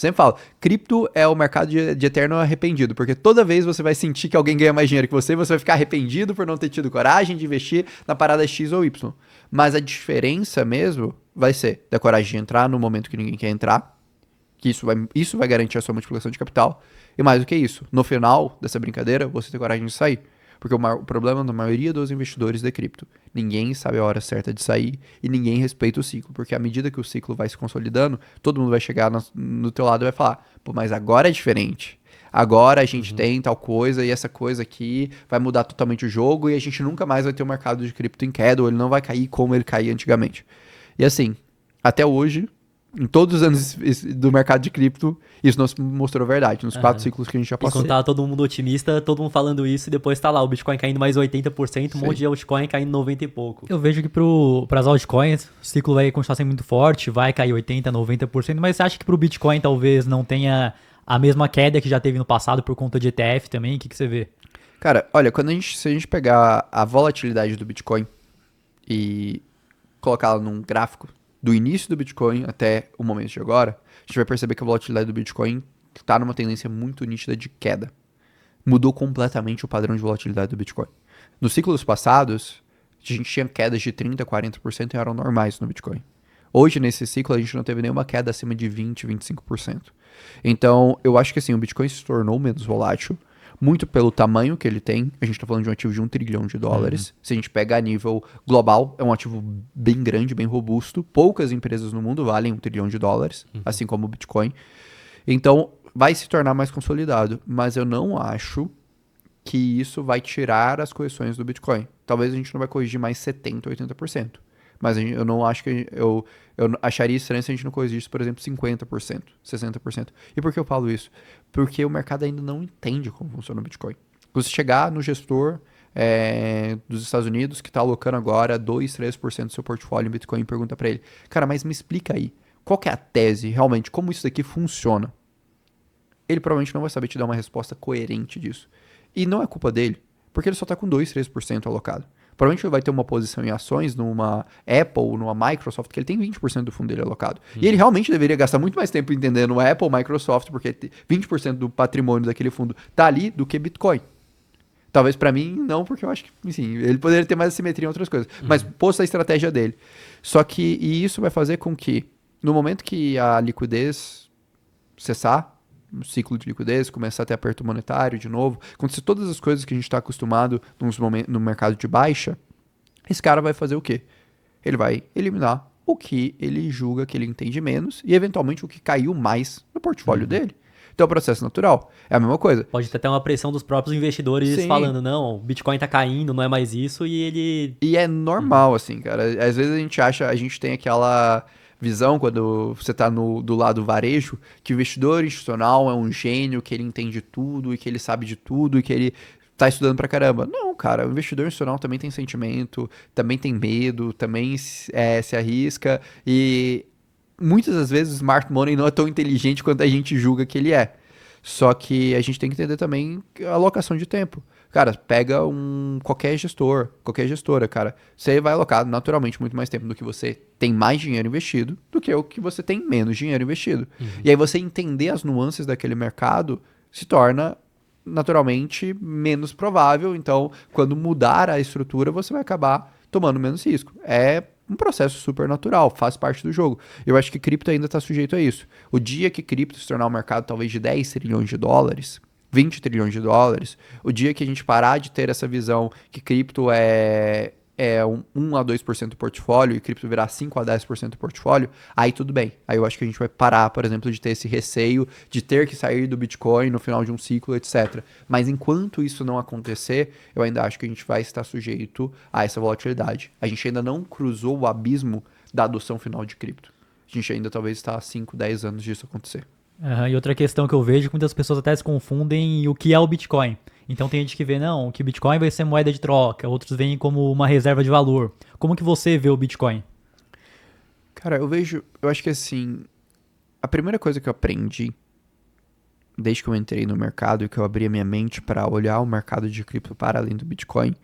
Sempre falo, cripto é o mercado de eterno arrependido, porque toda vez você vai sentir que alguém ganha mais dinheiro que você vai ficar arrependido por não ter tido coragem de investir na parada X ou Y. Mas a diferença mesmo vai ser da coragem de entrar no momento que ninguém quer entrar, que isso vai garantir a sua multiplicação de capital, e mais do que isso, no final dessa brincadeira, você ter coragem de sair. Porque o problema da maioria dos investidores de cripto, ninguém sabe a hora certa de sair e ninguém respeita o ciclo. Porque à medida que o ciclo vai se consolidando, todo mundo vai chegar no teu lado e vai falar, pô, mas agora é diferente. Agora a gente tem tal coisa e essa coisa aqui vai mudar totalmente o jogo e a gente nunca mais vai ter um mercado de cripto em queda ou ele não vai cair como ele caía antigamente. E assim, até hoje, em todos os anos do mercado de cripto, isso não se mostrou verdade, nos 4 ciclos que a gente já passou. Enquanto tava todo mundo otimista, todo mundo falando isso, e depois tá lá, o Bitcoin caindo mais 80%, um monte de altcoin caindo 90 e pouco. Eu vejo que pras altcoins, o ciclo vai continuar sendo muito forte, vai cair 80%, 90%, mas você acha que pro Bitcoin talvez não tenha a mesma queda que já teve no passado por conta de ETF também? O que você vê? Cara, olha, se a gente pegar a volatilidade do Bitcoin e colocá-la num gráfico do início do Bitcoin até o momento de agora, a gente vai perceber que a volatilidade do Bitcoin está numa tendência muito nítida de queda. Mudou completamente o padrão de volatilidade do Bitcoin. Nos ciclos passados, a gente tinha quedas de 30%, 40% e eram normais no Bitcoin. Hoje, nesse ciclo, a gente não teve nenhuma queda acima de 20%, 25%. Então, eu acho que assim, o Bitcoin se tornou menos volátil, muito pelo tamanho que ele tem. A gente está falando de um ativo de $1 trilhão. Se a gente pega a nível global, é um ativo bem grande, bem robusto. Poucas empresas no mundo valem $1 trilhão, assim como o Bitcoin. Então, vai se tornar mais consolidado. Mas eu não acho que isso vai tirar as correções do Bitcoin. Talvez a gente não vai corrigir mais 70%, 80%. Mas eu não acho que... Eu acharia estranho se a gente não corrigisse, por exemplo, 50%, 60%. E por que eu falo isso? Porque o mercado ainda não entende como funciona o Bitcoin. Você chegar no gestor dos Estados Unidos que está alocando agora 2%, 3% do seu portfólio em Bitcoin e pergunta para ele, cara, mas me explica aí, qual que é a tese, realmente, como isso daqui funciona? Ele provavelmente não vai saber te dar uma resposta coerente disso. E não é culpa dele, porque ele só está com 2%, 3% alocado. Provavelmente ele vai ter uma posição em ações numa Apple, numa Microsoft, que ele tem 20% do fundo dele alocado. E ele realmente deveria gastar muito mais tempo entendendo a Apple, Microsoft, porque 20% do patrimônio daquele fundo tá ali do que Bitcoin. Talvez para mim não, porque eu acho que, enfim, ele poderia ter mais assimetria em outras coisas. Mas posto a estratégia dele. Só que e isso vai fazer com que, no momento que a liquidez cessar, o ciclo de liquidez, começar a ter aperto monetário de novo, acontecer todas as coisas que a gente está acostumado no mercado de baixa, esse cara vai fazer o quê? Ele vai eliminar o que ele julga que ele entende menos e, eventualmente, o que caiu mais no portfólio dele. Então, é um processo natural. É a mesma coisa. Pode ter até uma pressão dos próprios investidores falando, não, o Bitcoin tá caindo, não é mais isso, e ele... E é normal, assim, cara. Às vezes a gente tem aquela visão, quando você está do lado varejo, que o investidor institucional é um gênio, que ele entende tudo e que ele sabe de tudo e que ele tá estudando pra caramba. Não, cara, o investidor institucional também tem sentimento, também tem medo, também se arrisca e muitas das vezes o smart money não é tão inteligente quanto a gente julga que ele é. Só que a gente tem que entender também a alocação de tempo. Cara, pega qualquer gestor, qualquer gestora, cara. Você vai alocar naturalmente muito mais tempo do que você tem mais dinheiro investido do que o que você tem menos dinheiro investido. E aí você entender as nuances daquele mercado se torna naturalmente menos provável. Então, quando mudar a estrutura, você vai acabar tomando menos risco. É um processo super natural, faz parte do jogo. Eu acho que cripto ainda está sujeito a isso. O dia que cripto se tornar um mercado talvez de $10 trilhões, $20 trilhões, o dia que a gente parar de ter essa visão que cripto é 1 a 2% do portfólio e cripto virar 5 a 10% do portfólio, aí tudo bem. Aí eu acho que a gente vai parar, por exemplo, de ter esse receio de ter que sair do Bitcoin no final de um ciclo, etc. Mas enquanto isso não acontecer, eu ainda acho que a gente vai estar sujeito a essa volatilidade. A gente ainda não cruzou o abismo da adoção final de cripto. A gente ainda talvez está há 5, 10 anos disso acontecer. E outra questão que eu vejo, que muitas pessoas até se confundem o que é o Bitcoin. Então tem gente que vê, não, que o Bitcoin vai ser moeda de troca, outros veem como uma reserva de valor. Como que você vê o Bitcoin? Cara, eu acho que assim, a primeira coisa que eu aprendi, desde que eu entrei no mercado e que eu abri a minha mente para olhar o mercado de cripto para além do Bitcoin,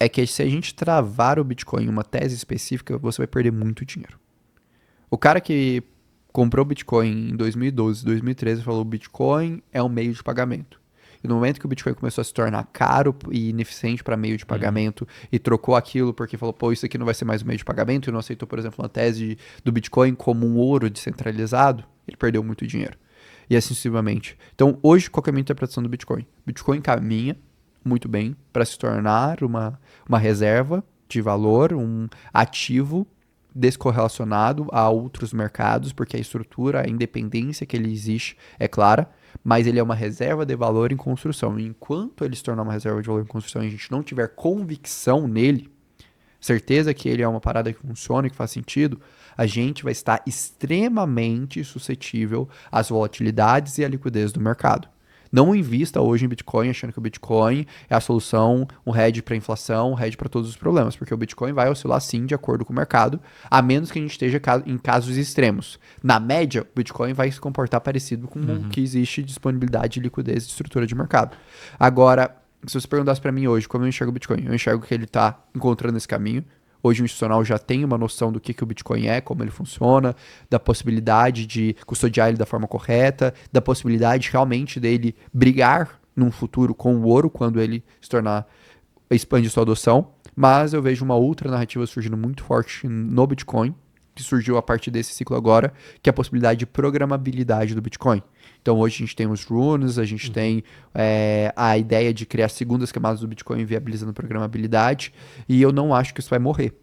é que se a gente travar o Bitcoin em uma tese específica, você vai perder muito dinheiro. O cara que comprou Bitcoin em 2012, 2013 e falou: Bitcoin é um meio de pagamento. E no momento que o Bitcoin começou a se tornar caro e ineficiente para meio de pagamento e trocou aquilo porque falou: pô, isso aqui não vai ser mais um meio de pagamento, e não aceitou, por exemplo, uma tese do Bitcoin como um ouro descentralizado, ele perdeu muito dinheiro. E assim sucessivamente. Então, hoje, qual que é a minha interpretação do Bitcoin? Bitcoin caminha muito bem para se tornar uma reserva de valor, um ativo descorrelacionado a outros mercados, porque a estrutura, a independência que ele existe é clara, mas ele é uma reserva de valor em construção. E enquanto ele se tornar uma reserva de valor em construção e a gente não tiver convicção nele, certeza que ele é uma parada que funciona, que faz sentido, a gente vai estar extremamente suscetível às volatilidades e à liquidez do mercado. Não invista hoje em Bitcoin achando que o Bitcoin é a solução, um hedge para inflação, um hedge para todos os problemas, porque o Bitcoin vai oscilar sim de acordo com o mercado, a menos que a gente esteja em casos extremos. Na média, o Bitcoin vai se comportar parecido com o que existe disponibilidade, liquidez e estrutura de mercado. Agora, se você perguntasse para mim hoje como eu enxergo o Bitcoin, eu enxergo que ele está encontrando esse caminho. Hoje o institucional já tem uma noção do que o Bitcoin é, como ele funciona, da possibilidade de custodiar ele da forma correta, da possibilidade realmente dele brigar num futuro com o ouro quando ele se tornar, expande sua adoção. Mas eu vejo uma outra narrativa surgindo muito forte no Bitcoin, que surgiu a partir desse ciclo agora, que é a possibilidade de programabilidade do Bitcoin. Então hoje a gente tem os runes, a gente tem a ideia de criar segundas camadas do Bitcoin viabilizando programabilidade, e eu não acho que isso vai morrer.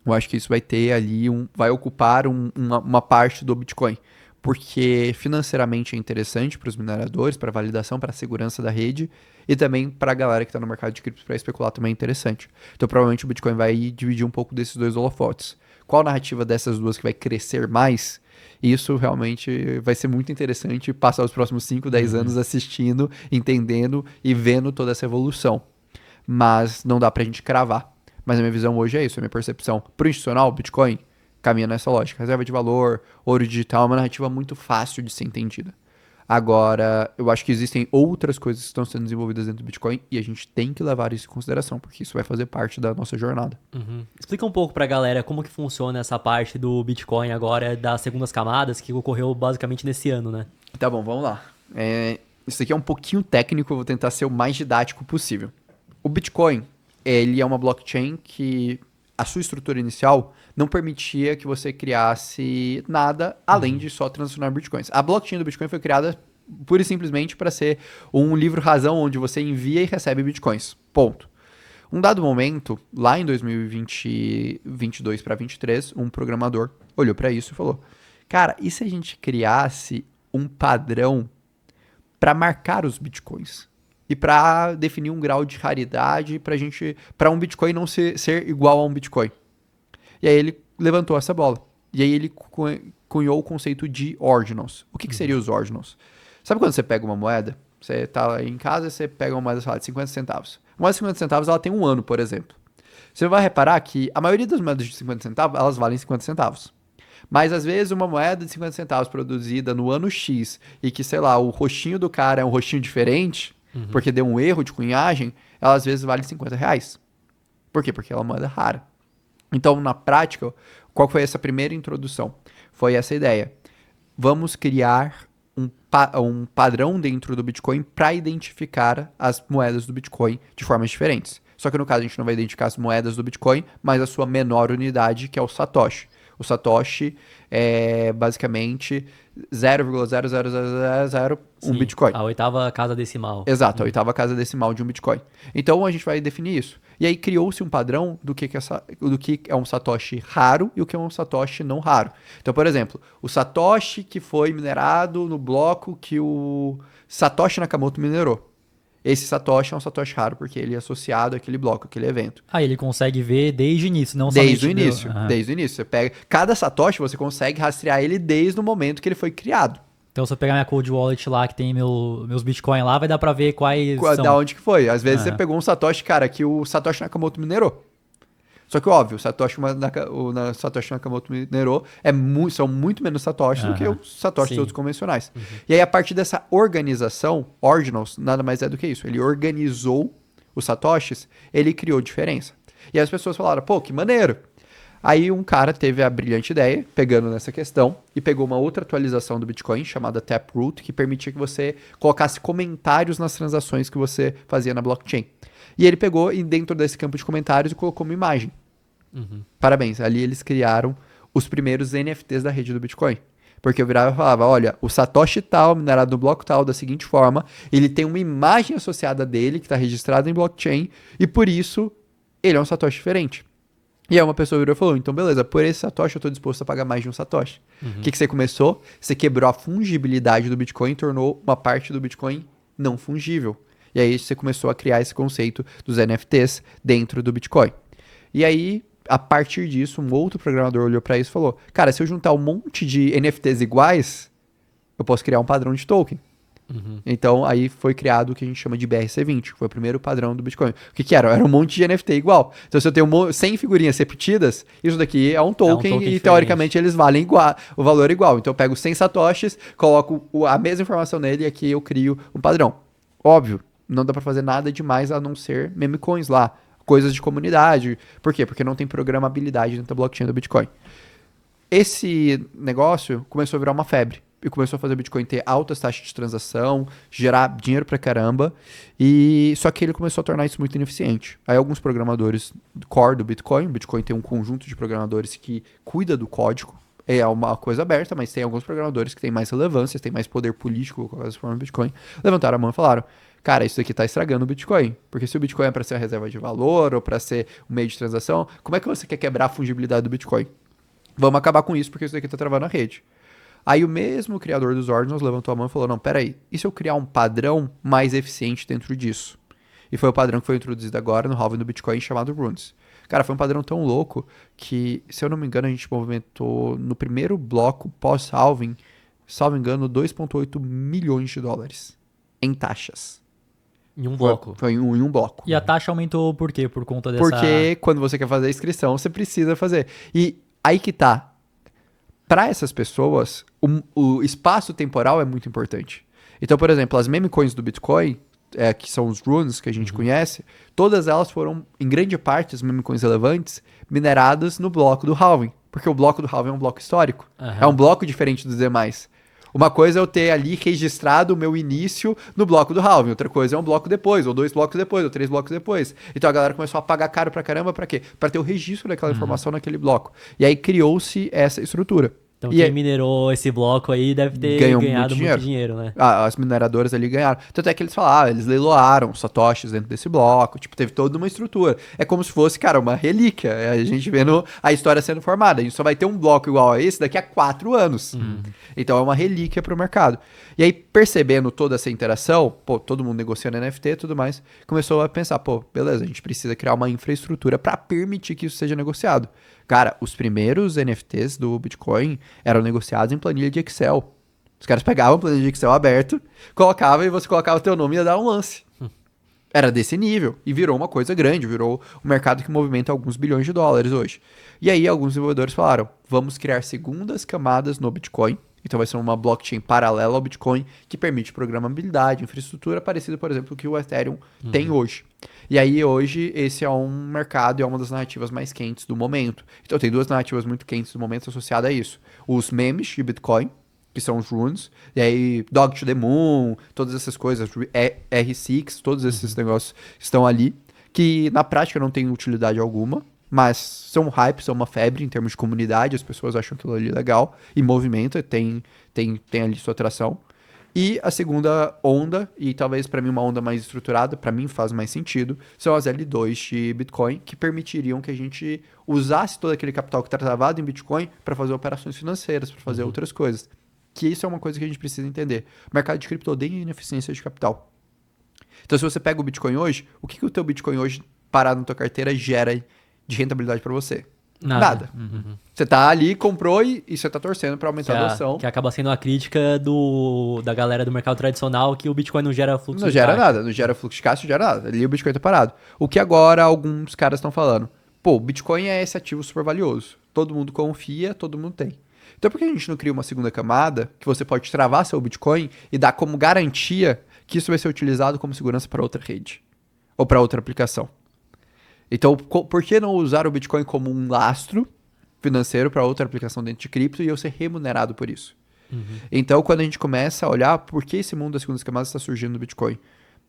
Eu acho que isso vai ter ali, vai ocupar uma parte do Bitcoin, porque financeiramente é interessante para os mineradores, para validação, para a segurança da rede, e também para a galera que está no mercado de criptos para especular também é interessante. Então provavelmente o Bitcoin vai dividir um pouco desses dois holofotes. Qual narrativa dessas duas que vai crescer mais? Isso realmente vai ser muito interessante passar os próximos 5, 10 anos assistindo, entendendo e vendo toda essa evolução. Mas não dá pra gente cravar. Mas a minha visão hoje é isso, a minha percepção. Pro institucional, Bitcoin caminha nessa lógica. Reserva de valor, ouro digital, é uma narrativa muito fácil de ser entendida. Agora, eu acho que existem outras coisas que estão sendo desenvolvidas dentro do Bitcoin e a gente tem que levar isso em consideração, porque isso vai fazer parte da nossa jornada. Explica um pouco pra galera como que funciona essa parte do Bitcoin agora, das segundas camadas, que ocorreu basicamente nesse ano, né? Tá bom, vamos lá. Isso aqui é um pouquinho técnico, eu vou tentar ser o mais didático possível. O Bitcoin, ele é uma blockchain que a sua estrutura inicial não permitia que você criasse nada além de só transacionar bitcoins. A blockchain do Bitcoin foi criada pura e simplesmente para ser um livro-razão onde você envia e recebe bitcoins. Ponto. Um dado momento, lá em 2022 para 2023, um programador olhou para isso e falou: cara, e se a gente criasse um padrão para marcar os bitcoins? E para definir um grau de raridade para um Bitcoin não ser igual a um Bitcoin. E aí ele levantou essa bola. E aí ele cunhou o conceito de ordinals. O que seria os ordinals? Sabe quando você pega uma moeda? Você tá aí em casa e você pega uma moeda, sei lá, de 50 centavos. Uma moeda de 50 centavos ela tem um ano, por exemplo. Você vai reparar que a maioria das moedas de 50 centavos, elas valem 50 centavos. Mas às vezes uma moeda de 50 centavos produzida no ano X e que, sei lá, o rostinho do cara é um rostinho diferente, porque deu um erro de cunhagem, ela às vezes vale 50 reais. Por quê? Porque ela é uma moeda rara. Então, na prática, qual foi essa primeira introdução? Foi essa ideia. Vamos criar um padrão dentro do Bitcoin para identificar as moedas do Bitcoin de formas diferentes. Só que no caso a gente não vai identificar as moedas do Bitcoin, mas a sua menor unidade, que é o Satoshi. O Satoshi é basicamente 0,00001 Bitcoin. A oitava casa decimal. Exato, a oitava casa decimal de um Bitcoin. Então a gente vai definir isso. E aí criou-se um padrão do que é um Satoshi raro e o que é um Satoshi não raro. Então, por exemplo, o Satoshi que foi minerado no bloco que o Satoshi Nakamoto minerou. Esse Satoshi é um Satoshi raro porque ele é associado àquele bloco, àquele evento. Ah, ele consegue ver desde o início, não desde somente... Desde o início. Você pega cada Satoshi, você consegue rastrear ele desde o momento que ele foi criado. Então, se eu pegar minha Cold Wallet lá, que tem meus Bitcoin lá, vai dar pra ver quais são. Da onde que foi. Às vezes você pegou um Satoshi, cara, que o Satoshi Nakamoto minerou. Só que, óbvio, o Satoshi Nakamoto minerou são muito menos Satoshis do que os Satoshis outros convencionais. E aí, a partir dessa organização, Ordinals, nada mais é do que isso. Ele organizou os Satoshis, ele criou diferença. E aí as pessoas falaram, pô, que maneiro. Aí um cara teve a brilhante ideia, pegando nessa questão, e pegou uma outra atualização do Bitcoin, chamada Taproot, que permitia que você colocasse comentários nas transações que você fazia na blockchain. E ele pegou e dentro desse campo de comentários e colocou uma imagem. Parabéns, ali eles criaram os primeiros NFTs da rede do Bitcoin. Porque eu virava e falava, olha, o Satoshi tal, minerado no bloco tal, da seguinte forma, ele tem uma imagem associada dele, que está registrada em blockchain, e por isso ele é um Satoshi diferente. E aí uma pessoa virou e falou, então beleza, por esse Satoshi eu estou disposto a pagar mais de um Satoshi. O que você começou? Você quebrou a fungibilidade do Bitcoin e tornou uma parte do Bitcoin não fungível. E aí você começou a criar esse conceito dos NFTs dentro do Bitcoin. E aí, a partir disso, um outro programador olhou para isso e falou, cara, se eu juntar um monte de NFTs iguais, eu posso criar um padrão de token. Então, aí foi criado o que a gente chama de BRC20, que foi o primeiro padrão do Bitcoin. O que era? Era um monte de NFT igual. Então, se eu tenho 100 figurinhas repetidas, isso daqui é um token, e, diferente. teoricamente, eles valem igual, o valor igual. Então, eu pego 100 satoshis, coloco a mesma informação nele e aqui eu crio um padrão. Óbvio, não dá para fazer nada demais a não ser meme coins lá, coisas de comunidade. Por quê? Porque não tem programabilidade dentro da blockchain do Bitcoin. Esse negócio começou a virar uma febre. E começou a fazer o Bitcoin ter altas taxas de transação, gerar dinheiro pra caramba. E só que ele começou a tornar isso muito ineficiente. Aí alguns programadores core do Bitcoin, o Bitcoin tem um conjunto de programadores que cuida do código. É uma coisa aberta, mas tem alguns programadores que têm mais relevância, têm mais poder político com as formas do Bitcoin. Levantaram a mão e falaram, cara, isso aqui tá estragando o Bitcoin. Porque se o Bitcoin é para ser a reserva de valor ou para ser um meio de transação, como é que você quer quebrar a fungibilidade do Bitcoin? Vamos acabar com isso porque isso daqui tá travando a rede. Aí o mesmo criador dos Ordinals levantou a mão e falou, não, peraí, e se eu criar um padrão mais eficiente dentro disso? E foi o padrão que foi introduzido agora no halving do Bitcoin chamado Runes. Cara, foi um padrão tão louco que, se eu não me engano, a gente movimentou no primeiro bloco pós-halving, salvo engano, 2,8 milhões de dólares em taxas. Em um bloco. Foi em um bloco. E a taxa aumentou por quê? Por conta dessa... Porque quando você quer fazer a inscrição, você precisa fazer. E aí que tá. Para essas pessoas, o espaço temporal é muito importante. Então, por exemplo, as meme coins do Bitcoin, que são os runes que a gente conhece, todas elas foram, em grande parte, as meme coins relevantes, mineradas no bloco do halving. Porque o bloco do halving é um bloco histórico. É um bloco diferente dos demais. Uma coisa é eu ter ali registrado o meu início no bloco do halving, outra coisa é um bloco depois, ou 2 blocos depois, ou 3 blocos depois. Então a galera começou a pagar caro pra caramba, pra quê? Pra ter o registro daquela informação naquele bloco. E aí criou-se essa estrutura. Então E quem aí, minerou esse bloco aí deve ter ganhado muito dinheiro, né? as mineradoras ali ganharam. Tanto é que eles falaram, eles leiloaram satoshis dentro desse bloco, tipo, teve toda uma estrutura. É como se fosse, cara, uma relíquia. É a gente vendo a história sendo formada. A gente só vai ter um bloco igual a esse daqui a 4 anos. Então é uma relíquia pro mercado. E aí, percebendo toda essa interação, pô, todo mundo negociando NFT e tudo mais, começou a pensar, pô, beleza, a gente precisa criar uma infraestrutura para permitir que isso seja negociado. Cara, os primeiros NFTs do Bitcoin eram negociados em planilha de Excel. Os caras pegavam a planilha de Excel aberto, colocavam e você colocava o teu nome e ia dar um lance. Era desse nível. E virou uma coisa grande, virou um mercado que movimenta alguns bilhões de dólares hoje. E aí alguns desenvolvedores falaram, vamos criar segundas camadas no Bitcoin. Então vai ser uma blockchain paralela ao Bitcoin que permite programabilidade, infraestrutura parecida, por exemplo, com o que o Ethereum tem hoje. E aí hoje esse é um mercado e é uma das narrativas mais quentes do momento. Então tem duas narrativas muito quentes do momento associadas a isso. Os memes de Bitcoin, que são os runes, e aí Dog to the Moon, todas essas coisas, R6, todos esses negócios estão ali, que na prática não tem utilidade alguma, mas são hype, são uma febre em termos de comunidade, as pessoas acham aquilo ali legal, e movimenta, tem ali sua atração. E a segunda onda, e talvez para mim uma onda mais estruturada, para mim faz mais sentido, são as L2 de Bitcoin, que permitiriam que a gente usasse todo aquele capital que está travado em Bitcoin para fazer operações financeiras, para fazer outras coisas. Que isso é uma coisa que a gente precisa entender. O mercado de cripto odeia ineficiência de capital. Então se você pega o Bitcoin hoje, o que o teu Bitcoin hoje parado na tua carteira gera de rentabilidade para você? Nada. Você tá ali, comprou e você tá torcendo para aumentar a adoção. Que acaba sendo a crítica da galera do mercado tradicional, que o Bitcoin não gera fluxo Não de gera caixa. nada, não gera fluxo de caixa, não gera nada. Ali o Bitcoin tá parado. O que agora alguns caras estão falando? Pô, o Bitcoin é esse ativo super valioso. Todo mundo confia, todo mundo tem. Então por que a gente não cria uma segunda camada que você pode travar seu Bitcoin e dar como garantia que isso vai ser utilizado como segurança para outra rede? Ou para outra aplicação? Então, por que não usar o Bitcoin como um lastro financeiro para outra aplicação dentro de cripto e eu ser remunerado por isso. Então, quando a gente começa a olhar por que esse mundo das segundas camadas está surgindo no Bitcoin,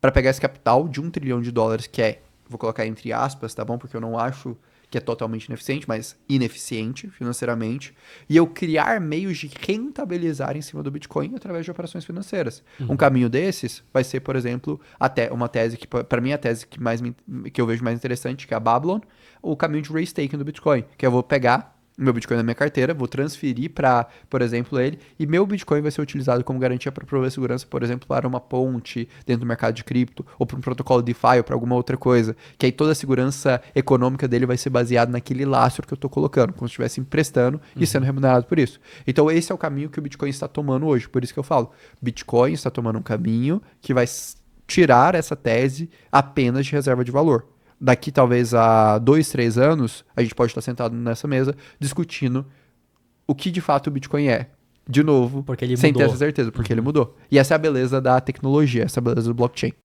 para pegar esse capital de $1 trilhão, que é, vou colocar entre aspas, tá bom? Porque eu não acho que é totalmente ineficiente, mas ineficiente financeiramente, e eu criar meios de rentabilizar em cima do Bitcoin através de operações financeiras. Um caminho desses vai ser, por exemplo, até uma tese que, para mim, a tese que eu vejo mais interessante, que é a Babylon, o caminho de restaking do Bitcoin, que eu vou pegar o meu Bitcoin na minha carteira, vou transferir para, por exemplo, ele, e meu Bitcoin vai ser utilizado como garantia para prover segurança, por exemplo, para uma ponte dentro do mercado de cripto, ou para um protocolo DeFi, ou para alguma outra coisa, que aí toda a segurança econômica dele vai ser baseada naquele lastro que eu estou colocando, como se estivesse emprestando e sendo remunerado por isso. Então esse é o caminho que o Bitcoin está tomando hoje, por isso que eu falo, Bitcoin está tomando um caminho que vai tirar essa tese apenas de reserva de valor. Daqui talvez a 2, 3 anos, a gente pode estar sentado nessa mesa discutindo o que de fato o Bitcoin é. De novo, Porque ele sem mudou. ter essa certeza, porque ele mudou. E essa é a beleza da tecnologia, essa é a beleza do blockchain.